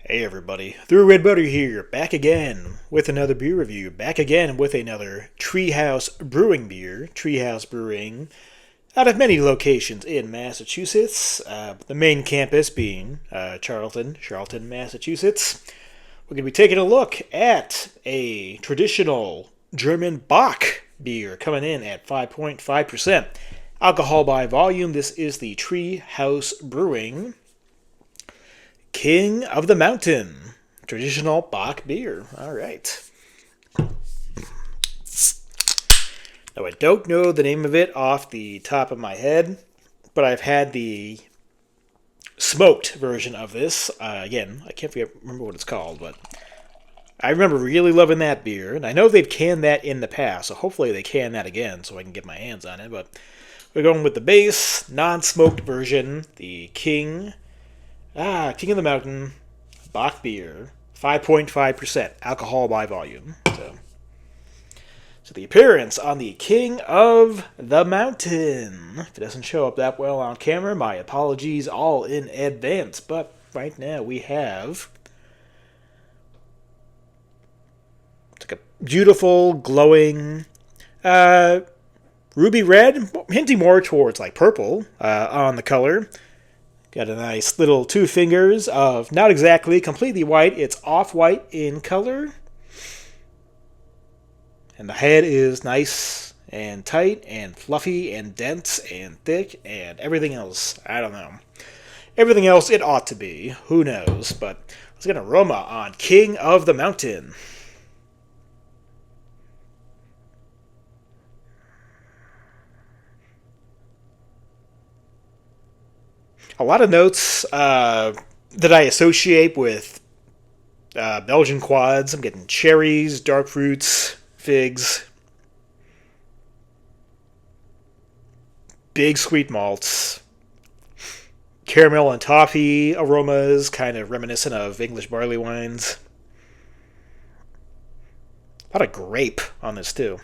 Hey everybody, ThrewRedButter here, back again with another beer review, back again with another Treehouse Brewing beer. Treehouse Brewing, out of many locations in Massachusetts, the main campus being Charlton, Massachusetts. We're going to be taking a look at a traditional German Bock beer coming in at 5.5% alcohol by volume. This is the Treehouse Brewing King of the Mountain traditional Bock beer. All right. Now, I don't know the name of it off the top of my head, but I've had the smoked version of this. Again, I can't remember what it's called, but I remember really loving that beer, and I know they've canned that in the past, so hopefully they can that again so I can get my hands on it. But we're going with the base, non-smoked version, the King of the Mountain Bock beer, 5.5% alcohol by volume. So the appearance on the King of the Mountain. If it doesn't show up that well on camera, my apologies all in advance. But right now we have it's like a beautiful, glowing, ruby red, hinting more towards like purple on the color. Got a nice little two fingers of not exactly completely white. It's off-white in color. And the head is nice and tight and fluffy and dense and thick and everything else. I don't know. Everything else it ought to be. Who knows? But let's get an aroma on King of the Mountain. A lot of notes that I associate with Belgian quads. I'm getting cherries, dark fruits, figs, big sweet malts, caramel and toffee aromas, kind of reminiscent of English barley wines. A lot of grape on this too.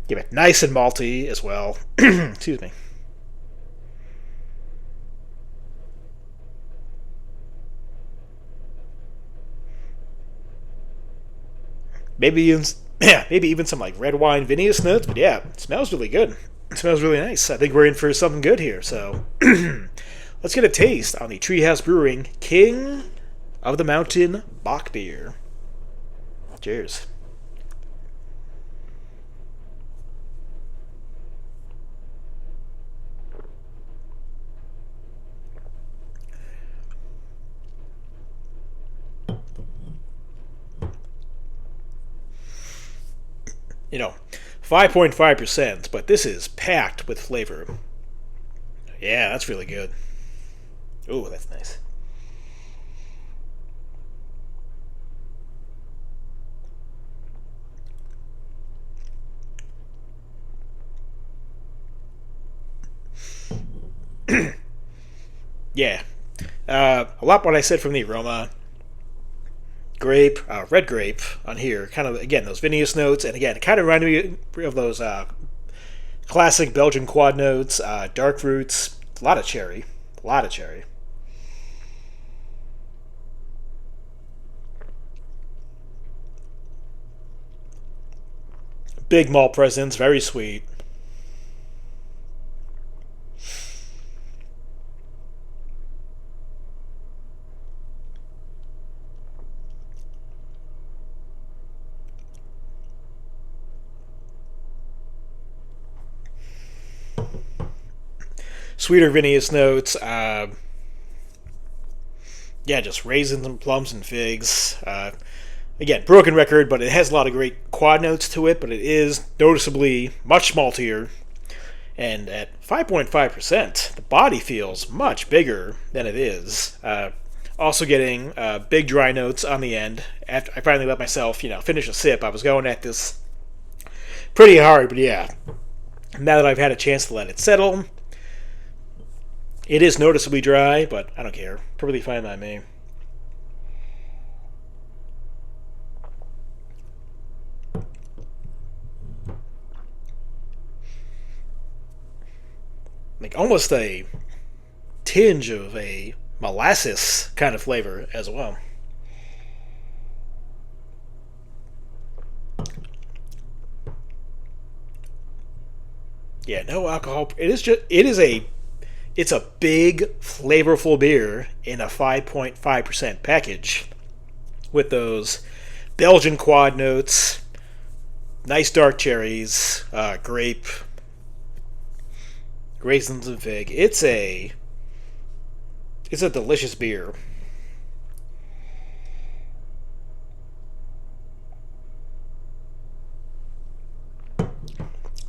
Give it nice and malty as well. Excuse me. Maybe even some like red wine vinous notes, but yeah, it smells really good. It smells really nice. I think we're in for something good here. So let's get a taste on the Treehouse Brewing King of the Mountain Bock beer. Cheers. You know, 5.5%, but this is packed with flavor. Yeah, that's really good. Ooh, that's nice. Yeah. A lot what I said from the aroma. Grape, red grape on here. Kind of, again, those vinous notes. And again, it kind of reminded me of those classic Belgian quad notes. Dark fruits. A lot of cherry. A lot of cherry. Big malt presence. Very sweet. Sweeter vinous notes. Yeah, just raisins and plums and figs. Again, broken record, but it has a lot of great quad notes to it, but it is noticeably much maltier. And at 5.5%, the body feels much bigger than it is. Also getting big dry notes on the end. After I finally let myself, finish a sip, I was going at this pretty hard, but yeah. Now that I've had a chance to let it settle, it is noticeably dry, but I don't care. Perfectly fine by me. Like almost a tinge of a molasses kind of flavor as well. Yeah, no alcohol. It's a big, flavorful beer in a 5.5% package with those Belgian quad notes, nice dark cherries, grape, raisins, and fig. It's a delicious beer.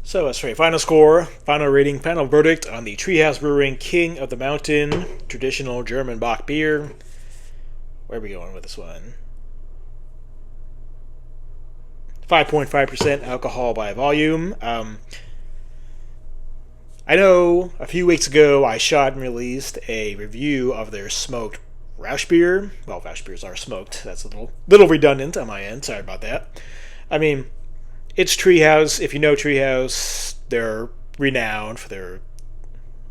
So as for a final score, final rating, final verdict on the Treehouse Brewing King of the Mountain traditional German Bock beer. Where are we going with this one? 5.5% alcohol by volume. I know a few weeks ago I shot and released a review of their smoked Rausch beer. Well, Rausch beers are smoked. That's a little redundant on my end. Sorry about that. I mean, it's Treehouse. If you know Treehouse, they're renowned for their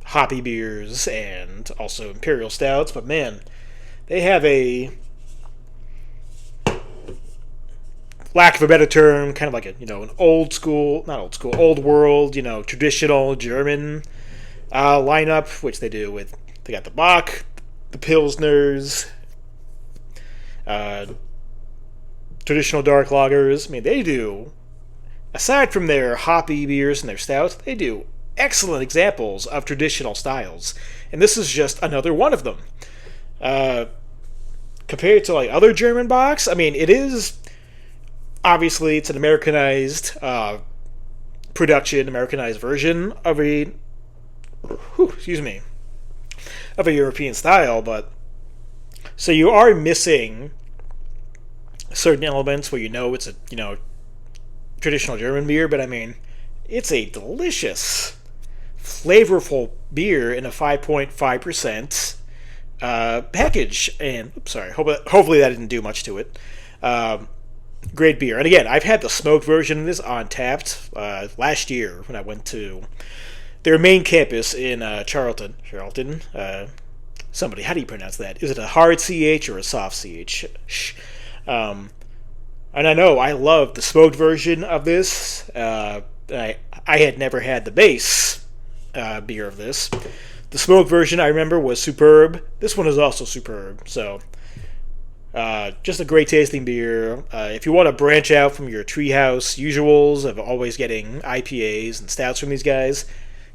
hoppy beers and also imperial stouts. But man, they have a, lack of a better term, kind of like an old school, not old school, old world, traditional German lineup, which they do with, they got the Bock, the Pilsners, traditional dark lagers. I mean, they do, aside from their hoppy beers and their stouts, they do excellent examples of traditional styles. And this is just another one of them. Compared to like other German Bocks, I mean, it is, obviously, it's an Americanized production, Americanized version of a European style, but so you are missing certain elements where it's a traditional German beer, but I mean, it's a delicious, flavorful beer in a 5.5% package. And hopefully that didn't do much to it. Great beer. And again, I've had the smoked version of this on Tapped last year when I went to their main campus in Charlton. Somebody, how do you pronounce that? Is it a hard CH or a soft CH? And I know I love the smoked version of this. I had never had the base beer of this. The smoked version, I remember, was superb. This one is also superb. So, just a great tasting beer. If you want to branch out from your Treehouse usuals of always getting IPAs and stouts from these guys,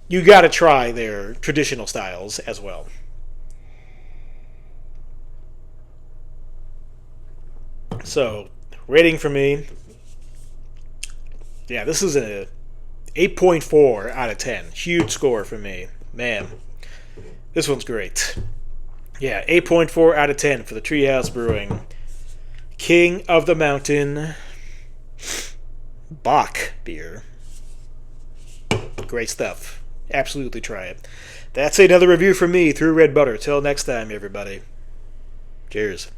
you got to try their traditional styles as well. So, rating for me, yeah, this is a 8.4 out of 10. Huge score for me. Man, this one's great. Yeah, 8.4 out of 10 for the Treehouse Brewing King of the Mountain Bock beer. Great stuff. Absolutely try it. That's another review from me, Through Red Butter. Till next time, everybody. Cheers.